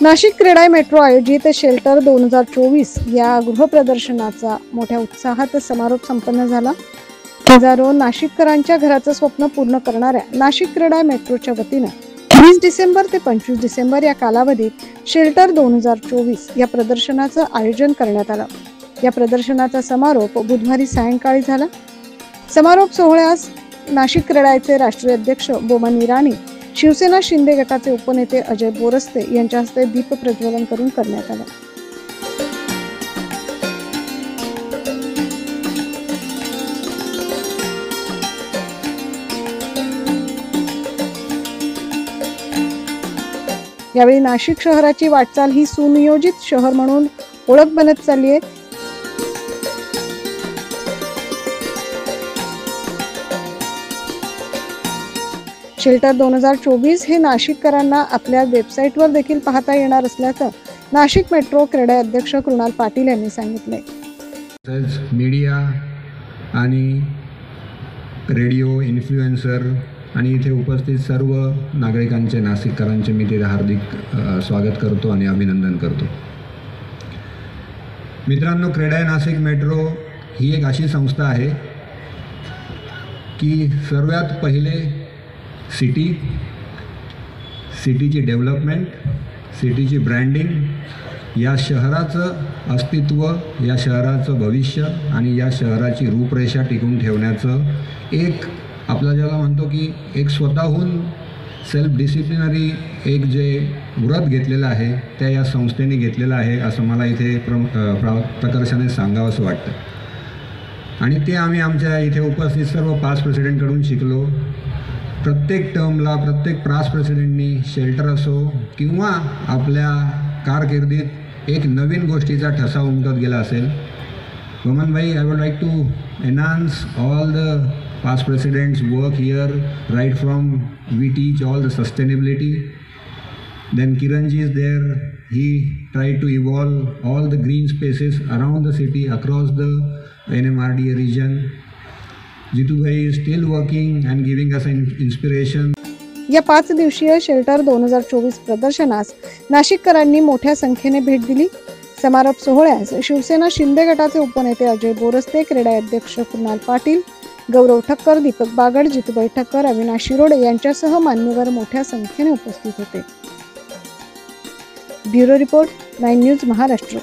नाशिक क्रीडा मेट्रो आयोजित शेल्टर 2024 या गृहप्रदर्शनाचा मोठ्या उत्साहात समारोप संपन्न झाला। हजारो नाशिककरांच्या घराचं स्वप्न पूर्ण करणाऱ्या नाशिक क्रीडा मेट्रोच्या वतीने 20 डिसेंबर ते 25 डिसेंबर या कालावधीत शेल्टर 2024 या प्रदर्शनाचं आयोजन करण्यात आलं। या प्रदर्शनाचा समारोप बुधवारी सायंकाळी झाला। समारोप सोहळ्यास नाशिक क्रीडाचे राष्ट्रीय अध्यक्ष बोमन इराणी, शिवसेना शिंदे गटाचे उपनेते अजय बोरस्ते यांच्या हस्ते दीप प्रज्वलन करून करण्यात आलं। यावेळी नाशिक शहराची वाटचाल ही सुनियोजित शहर म्हणून ओळख बनत चालली आहे। शेल्टर 2024 हे नाशिककरांना आपल्या वेबसाईटवर देखील पाहता येणार असल्याचं नाशिक मेट्रो क्रीडा अध्यक्ष कृणाल पाटील यांनी सांगितले। मीडिया आणि रेडिओ इन्फ्लुएन्सर आणि इथे उपस्थित सर्व नागरिकांचे, नाशिककरांचे मी ते हार्दिक स्वागत करतो आणि अभिनंदन करतो। मित्रांनो, क्रीडा नाशिक मेट्रो ही एक अशी संस्था आहे की सर्वात पहिले सिटीची डेव्हलपमेंट, सिटीची ब्रँडिंग, या शहराचं अस्तित्व, या शहराचं भविष्य आणि या शहराची रूपरेषा टिकून ठेवण्याचं एक आपला ज्याला म्हणतो की एक स्वतःहून सेल्फ डिसिप्लिनरी एक जे व्रत घेतलेलं आहे त्या या संस्थेने घेतलेलं आहे असं मला इथे प्रकर्षाने सांगावंसं वाटतं। आणि ते आम्ही आमच्या इथे उपस्थित सर्व पास्ट प्रेसिडेंटकडून शिकलो। प्रत्येक टर्मला प्रत्येक पास्ट प्रेसिडेंटनी शेल्टर असो किंवा आपल्या कारकिर्दीत एक नवीन गोष्टीचा ठसा उमटत गेला असेल। वमन भाई, I would like to enhance all the past presidents work here, right from we teach all the sustainability. Then Kiranji is there, he tried to evolve all the green spaces around the city across the NMRDA region. Jitu bhai is still working and giving us an inspiration. या 5 दिवसीय shelter 2024 प्रदर्शनास नाशिककरांनी मोठ्या संख्येने भेट दिली। समारोप सोहळ्यास शिवसेना शिंदे गटाचे उपनेते अजय बोरस्ते, क्रीडा अध्यक्ष कृणाल पाटील, गौरव ठक्कर, दीपक बागड, जितुबाई ठक्कर, अविनाश शिरोडे यांच्यासह मान्यवर मोठ्या संख्येने उपस्थित होते। Bureau report, 9 news Maharashtra.